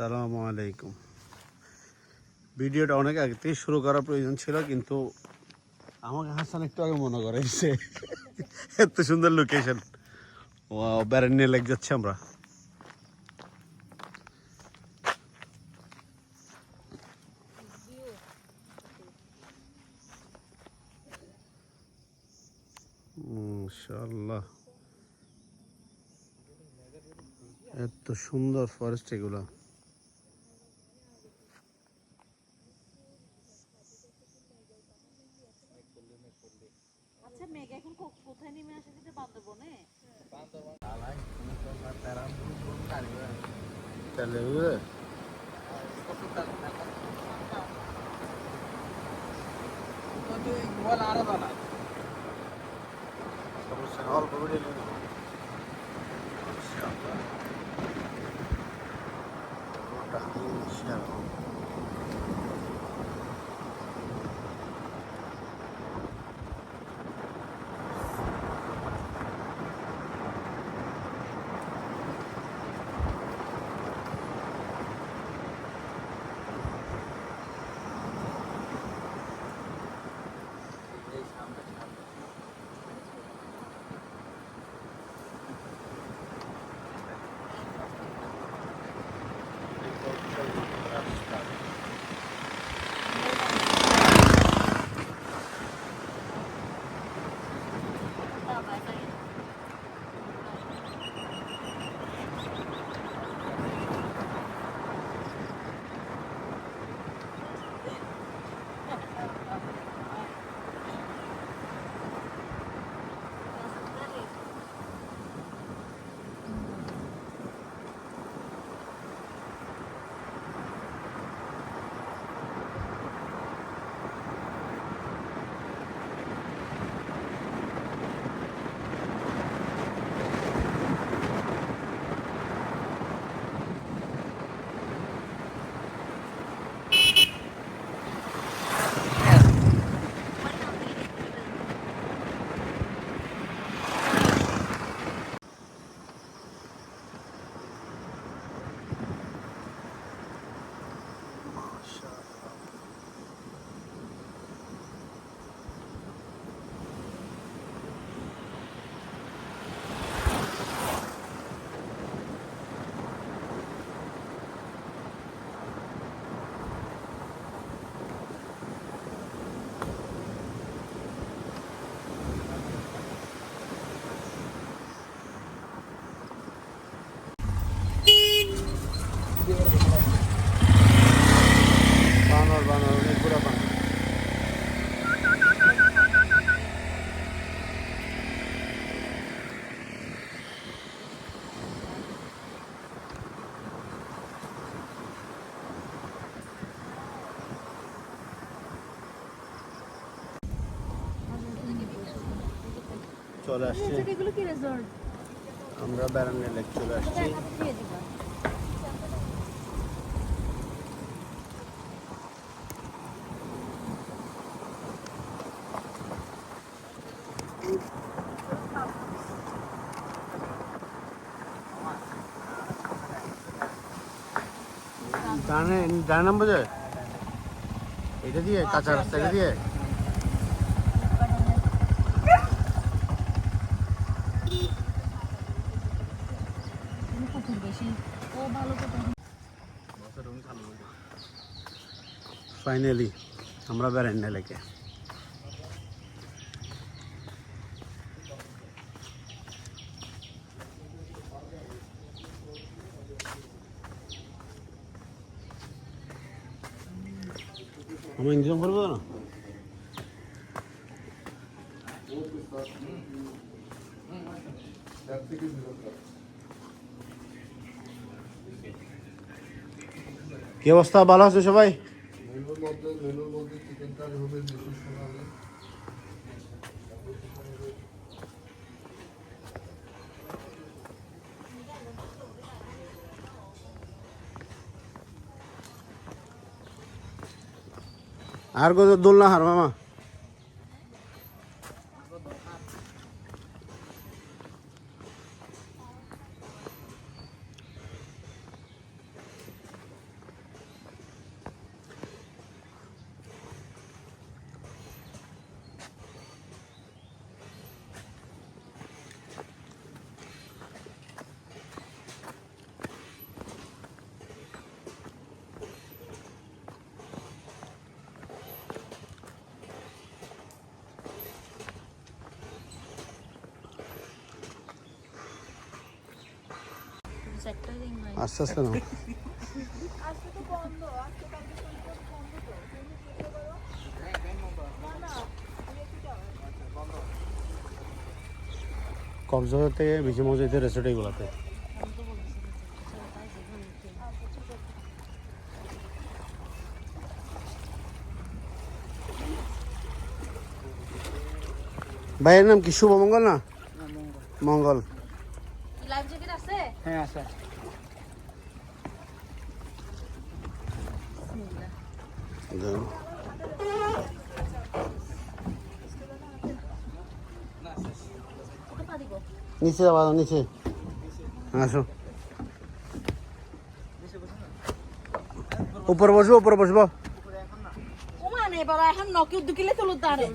আসসালামু আলাইকুম। ভিডিওটা অনেক আগে থেকে শুরু করার প্রয়োজন ছিল, কিন্তু আমাকে হাসান একটু আগে মনে করেছে। এত সুন্দর লোকেশন, ব্যারেন্নে লেক যাচ্ছে আমরা। মাশাআল্লাহ, এত সুন্দর ফরেস্ট এগুলো। আচ্ছা, মেঘ এখন কোথায় নেমে আসে? যেটা বান্দরবনে। অল্প বানর অনেক পুরা বানর। চলে আসছি আমরা ব্যারান্ডে লেক, চলে আসছি। ডানে নাম বোঝায় এটা দিয়ে, কাঁচা রাস্তা এটা দিয়ে। ফাইনালি আমরা ব্যারান্ডে লেকে। আমরা ইনকাম করবো না। কি অবস্থা, ভালো আছে সবাই? আর কত দোলনা হার মামা? একটাই দিন হয়। আস্তে আস্তে নাও। আজকে তো বন্ধ, আজকে কালকে শনিবার বন্ধ তো। তুমি যেতে পারো। না না, আমি একটু যাও। কক্সবাজার থেকে বেশি মজা হইতে রেসোর্ট এইগুলাতে। আমি তো বলতেছি না যে চলো তাই যেখানে উঠে। আচ্ছা ঠিক আছে। ভাইয়ের নাম কি শুভমঙ্গল না? মঙ্গল। লাইফ জ্যাকেট আছে? হ্যাঁ আছে। বিসমিল্লাহ। কত পা দিব? নিচে যাবা নিচে। আসো। উপরে বসবো উপরে বসবো। ওমা নে বাবা এখন নকি দুকিলে তুলু দাঁড়ে।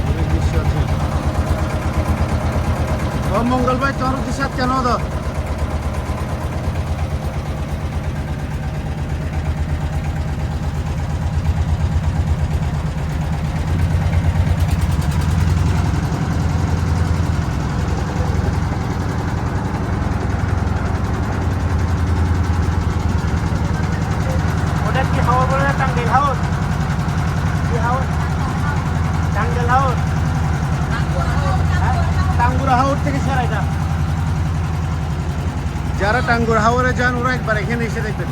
অনেক দৃশ্য আছে। ও মঙ্গল ভাই তোমার দিশাত কেন দাও? ওটা কি হাওয়া বলে না টাঙ্গেল হাউস? কি হাউস? টাঙ্গেল হাউস? টাঙ্গুরা হাওর থেকে ছাড়া এটা। যারা টাঙ্গুরা হাওরে যান ওরা একবার এখানে এসে দেখবেন।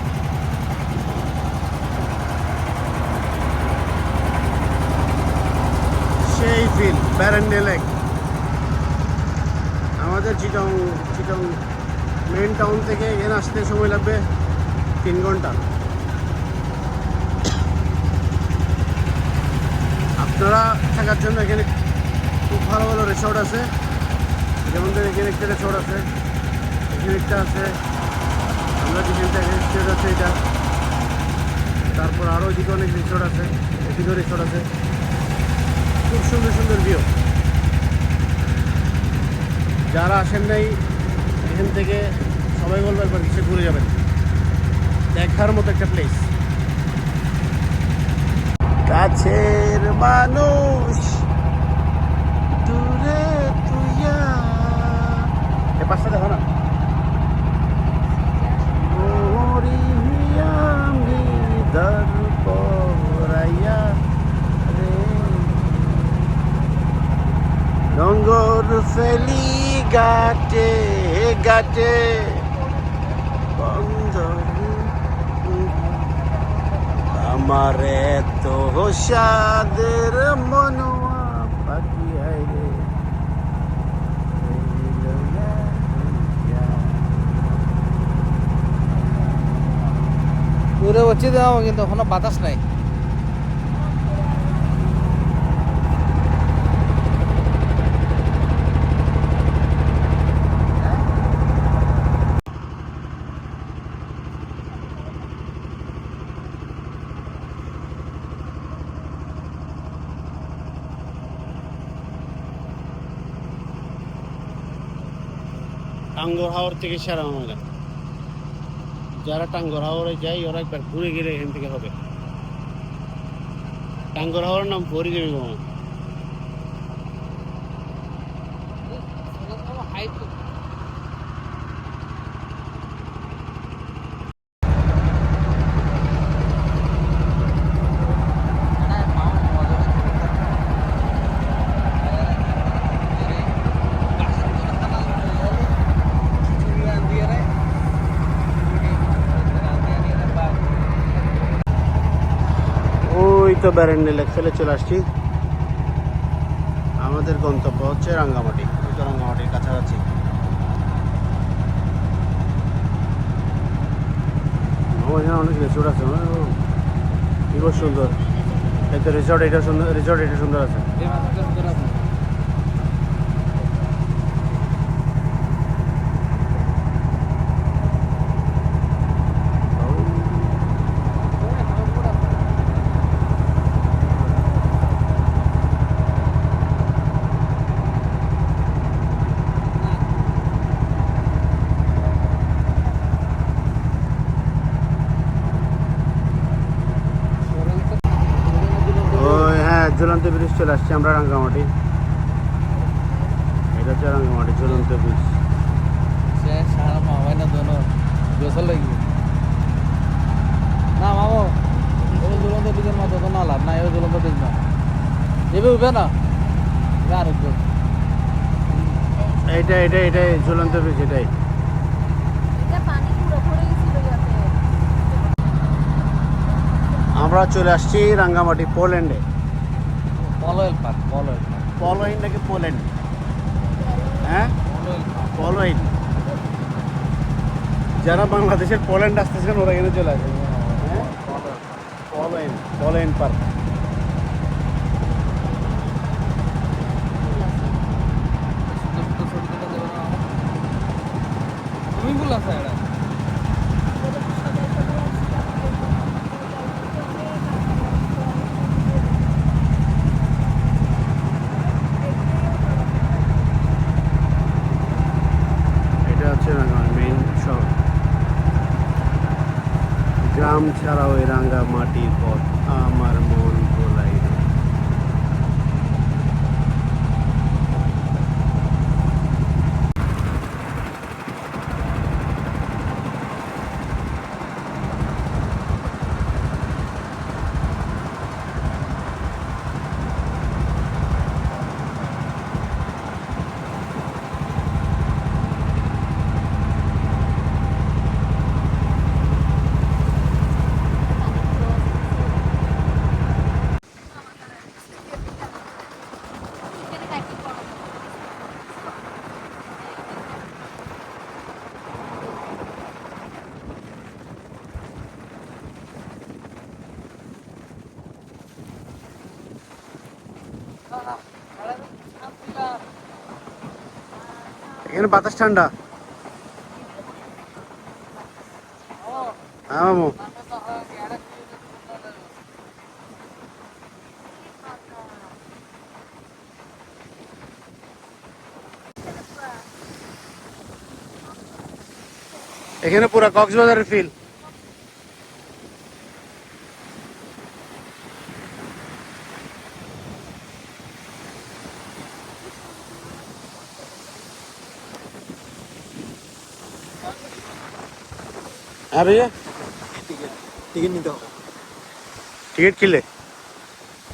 সেই ফিল ব্যারেন্ডে লেক। আমাদের চিটং মেইন টাউন থেকে এখানে আসতে সময় লাগবে 3 ঘন্টা। আপনারা থাকার জন্য এখানে খুব ভালো ভালো রিসোর্ট আছে, যেমন ধর এখানে একটা রিসোর্ট আছে, এখানে একটা আছে, আমরা যেখানটা রিসোর্ট আছে এটা, তারপর আরও ওইদিকে অনেক রিসোর্ট আছে, এদিকেও রিসোর্ট আছে, খুব সুন্দর সুন্দর ভিউ। যারা আসেন নাই এখান থেকে সবাই বলবে একবার কিসে ঘুরে যাবেন, দেখার মতো একটা প্লেস। কাছের মানুষ দূরে তুইয়া এ পাশটা দেখো না। মরি আমি দরপরাইয়া রে ডঙ্গর ফেলি গাটে গাটে বন্ধ আমার এত সাদের মনোয়া পাখি আইরে দূরে হচ্ছে দাও কিন্তু কোনো বাতাস নাই। টাঙ্গর হাওর থেকে সেরা মজা। যারা টাঙ্গর হাওরে যায় ওরা একবার ঘুরে গেলে এখান থেকে হবে। টাঙ্গর হাওরের নাম পরিগেমি গোমা। ওই তো ব্যারেন্ডে লেক ফেলে চলে আসছি। আমাদের গন্তব্য হচ্ছে রাঙ্গামাটি। ওই তো রাঙ্গামাটির কাছাকাছি। এখানে অনেক রিসোর্ট আছে কি খুব সুন্দর। এই তো রিসোর্ট এটা সুন্দর আছে। এই মাথাটা সুন্দর আছে। ওই হ্যাঁ ঝুলন্ত ব্রিজ চলে আসছি আমরা রাঙ্গামাটি। এটা হচ্ছে রাঙ্গামাটি ঝুলন্ত ব্রিজ। সে সারা মামাই না দোনো গোসল লাগবে না মামো। ওই ঝুলন্ত ব্রিজের মতো তো না লাভ নাই, ওই ঝুলন্ত ব্রিজ না এবে উঠবে না আর একটু এইটাই ঝুলন্ত ব্রিজ এটাই। এটা পানি পুরো ভরে গেছিল যাতে। আমরা চলে আসছি রাঙ্গামাটি পোল্যান্ডে। Polwel park, Polwel park, Poland নাকি পোল্যান্ড? হ্যাঁ পলয়েল পার্ক। পোল্যান্ড। যারা বাংলাদেশের পোল্যান্ড আসতেছেন ওরা এখানে চলে আসেন। হ্যাঁ পোল্যান্ড পার্ক। সুইমিং পুল আছে এটা। এটা হচ্ছে রাঙ্গামাটি মেইন শহর। গ্রাম ছাড়াও এই রাঙ্গামাটির পথ আমার মন ভোলাই না। এখানে বাতাস ঠান্ডা। হ্যাঁ মামু এখানে পুরা কক্সবাজারের ফিল। হ্যাঁ ভাইয়া টিকিট নিতে হবে। টিকিট কিনলে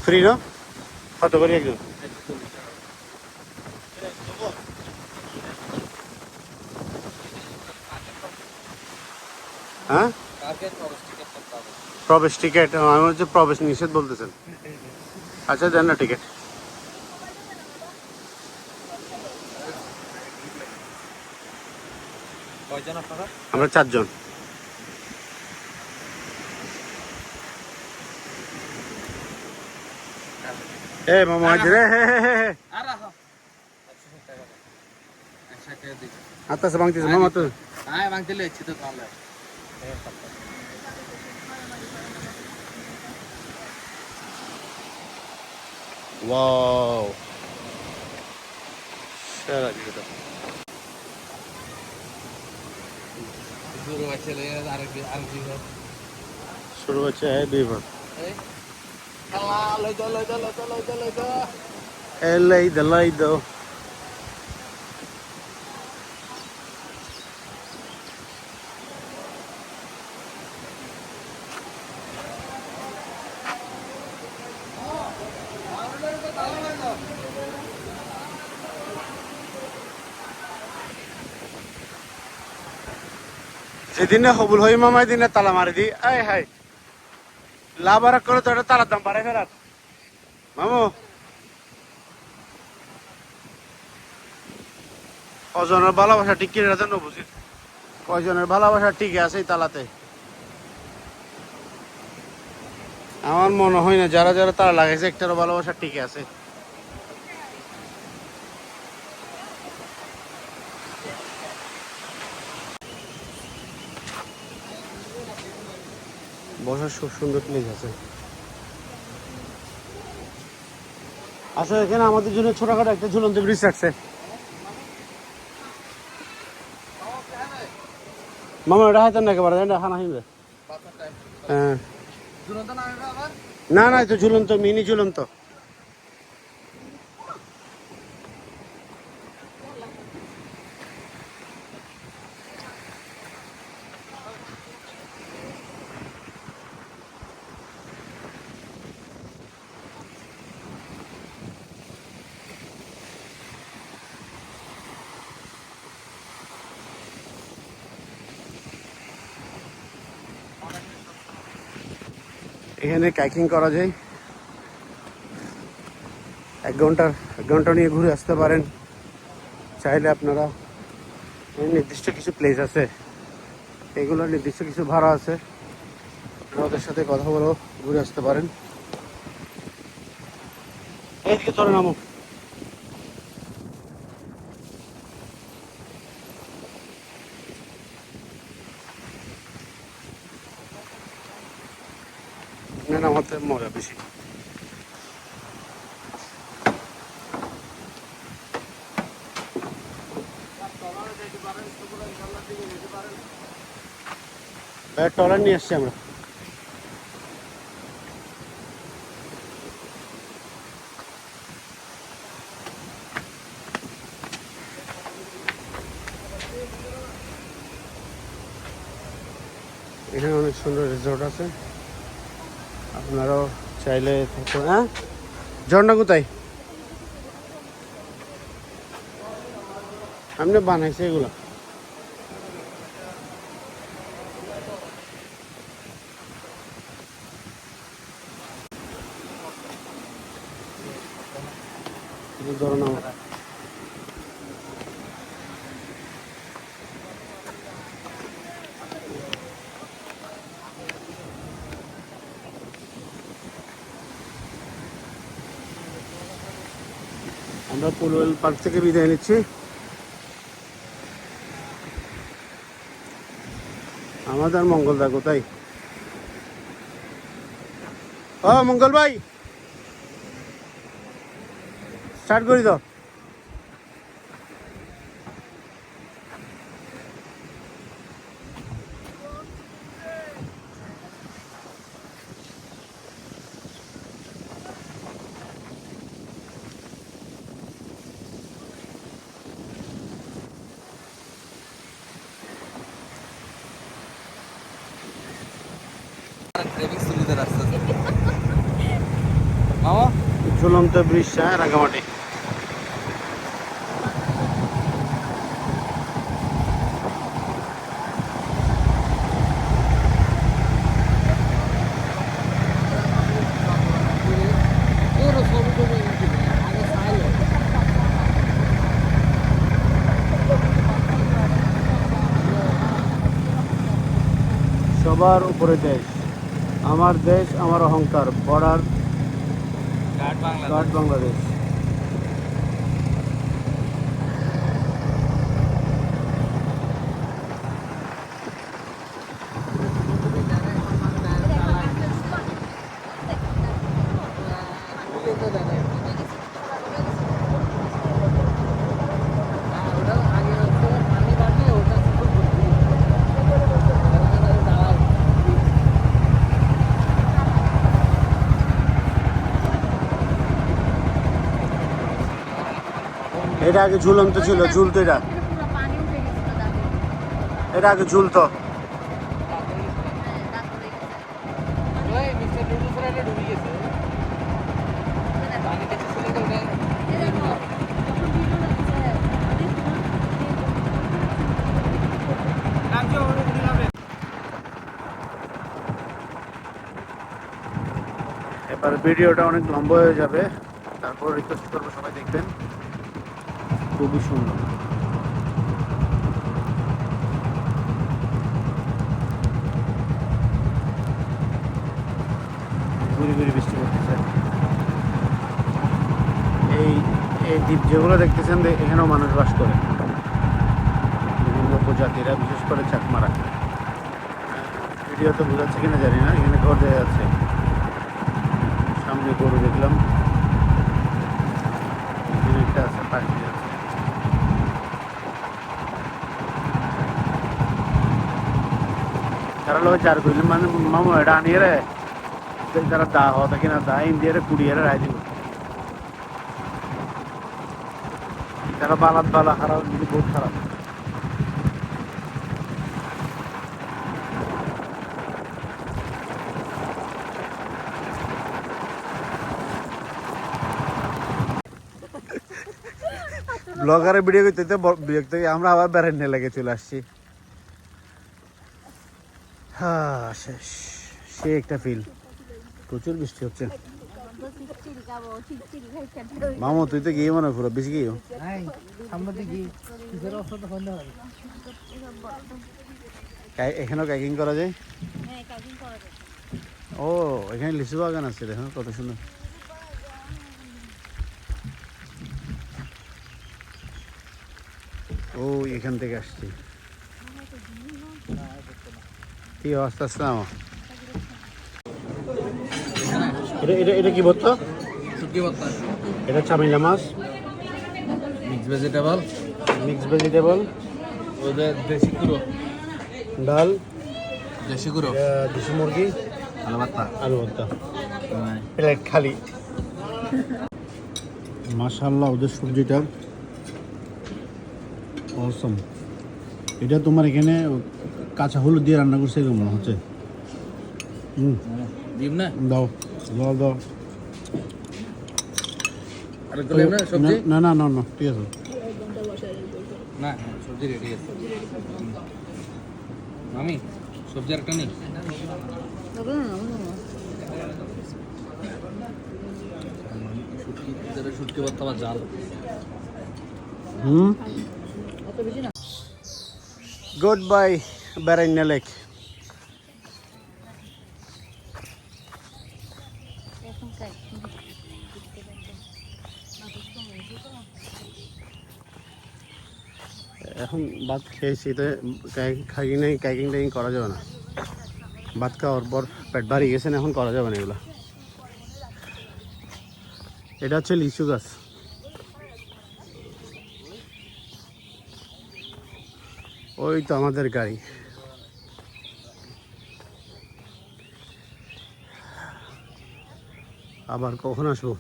ফ্রি না? কত করে একজন? হ্যাঁ প্রবেশ টিকিট। আমি হচ্ছে প্রবেশ নিষেধ বলতেছেন। আচ্ছা দেন না টিকিট। কয়জন আপনারা? আমরা 4 জন। এ মামা আজ রে হে হে হে আর রাখো 160 টাকা। 160 টাকা দিই। আত্তাছে ভাঙতেছে মামা তো। হ্যাঁ ভাঙতে লেছি তো তাহলে। ওয়াও সেরা ভিউটা। শুরু হচ্ছে আরেক বিভাগ। শুরু হচ্ছে এই বিভাগ। এই খেলা লই দাও এলাই দলাই দাও। যেদিনে হবুল হই মামাই দিনে তালা মারি দি। আয় হাই লাভ আর করে তো এটা তালার দাম বাড়াই ফেরার মামু। কজনের ভালোবাসা টিকিয়ে জন্য বুঝি কয়জনের ভালোবাসা টিকে আছে এই তালাতে। আমার মনে হয় না যারা যারা তারা লাগাইছে একটারও ভালোবাসা ঠিক আছে। বসার খুব সুন্দর প্লেস আছে। আসলে এখানে আমাদের জন্য ছোটখাটো একটা ঝুলন্ত ব্রিজ রাখছে। মামা ওটা হাতেন না একেবারে খানা হিমবে। হ্যাঁ না না তো ঝুলন্ত মিনি ঝুলন্ত। এখানে কাইকিং করা যায়, 1 ঘন্টা নিয়ে ঘুরে আসতে পারেন চাইলে আপনারা। নির্দিষ্ট কিছু প্লেস আছে, এগুলোর নির্দিষ্ট কিছু ভাড়া আছে, আপনারা ওদের সাথে কথা বলেও ঘুরে আসতে পারেন। এইদিকে চলে নামো। নামাতে মজা বেশি। ট্রলার নিয়ে আসছি আমরা। এখানে অনেক সুন্দর রিসোর্ট আছে, আপনারাও চাইলে থাকতে। হ্যাঁ ঝর্ণা কোথায়? আমি বানাইছি এগুলা। ধরো না আমরা পুলওয়েল পার্ক থেকে বিদায় নিচ্ছি। আমাদের মঙ্গলদা কোথায়? ও মঙ্গল ভাই স্টার্ট করি দাও। মামা ঝুলন্ত ব্রিজ, হ্যাঁ রাঙ্গামাটি। সবার উপরে দেশ, আমার দেশ আমার অহংকার, বর্ডার গার্ড বাংলাদেশ। এটা আগে ঝুলন্ত ছিল, ঝুলতো এটা, পুরো পানি উঠে গেছিল দাদু। এটা আগে ঝুলতো। এবার ভিডিওটা অনেক লম্বা হয়ে যাবে, তারপর রিকোয়েস্ট করবো সবাই দেখবেন, খুবই সুন্দর। গুড়ি গুড়ি বৃষ্টি পড়তেছে। এই এই দ্বীপ যেগুলো দেখতেছেন এখানেও মানুষ বাস করে, বিভিন্ন উপজাতিরা, বিশেষ করে চাকমারা। ভিডিওতে বোঝাচ্ছে কিনা জানি না, এখানে ঘর দেওয়া যাচ্ছে। সামনে গরু দেখলাম, এখানে একটা আছে, পাখি আছে। তারা লোক চার কইলেন মানে মামু এটা আনিয়ে রে, তারা দা হতা কিনা দা ইন্ডিয়ারে কুড়িয়ে রায় দিব। তারা বালাত বালা খারাপ, কিন্তু বহুত খারাপ। ব্লগারে ভিডিও করতে বিরক্ত হয়ে আমরা আবার বেড়াতে লেগে চলে আসছি। হ্যাঁ শেষ, সে একটা ফিল। প্রচুর বৃষ্টি হচ্ছে। মামু তুই তো গিয়ে মনে করো বেশি গিয়েও এখানেও কাইকিং করা যায়। ও এখানে লিচু বাগান আছে, দেখো কত সুন্দর। ও এখান থেকে আসছি। কি অবস্থা? আসসালাম। এটা এটা এটা কি ভর্তা? শুটকি ভর্তা, এটা চামিলা মাছ, মিক্স ভেজিটেবল, মিক্স ভেজিটেবল, ওদের দেশি গুঁড়ো, ডাল, দেশি গুঁড়ো, দেশি মুরগি, আলু ভর্তা। আলু ভর্তা, প্লেট খালি। মাশাআল্লাহ, ওদের সবজিটা অসম। এটা তোমার এখানে কাঁচা হলুদ দিয়ে রান্না করছে এরকম মনে হচ্ছে। ডিম না, দাও দাও দাও। আর করলাম না সবজি, না না না না ঠিক আছে। না সবজি রেডি আছে। মামি সবজি আরেকটা নেই। শুটকি ভর্তা বা জাল। গুড বাই বেরাইনা লেক। এখন ভাত খেয়েছি তো খাই নাই, কাইকিং টাইকিং করা যাবে না। ভাত খাওয়ার পর পেট ভারী গেছে না, এখন করা যাবে না এগুলো। এটা হচ্ছে লিচু গাছ। ওই তো আমাদের গাড়ি। আবার কখন আসবো?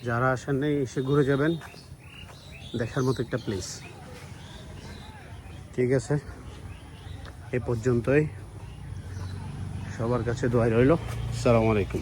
যারা আসেন নেই এসে ঘুরে যাবেন, দেখার মতো একটা প্লেস। ঠিক আছে, এ পর্যন্তই। সবার কাছে দোয়া রইল। আসসালামু আলাইকুম।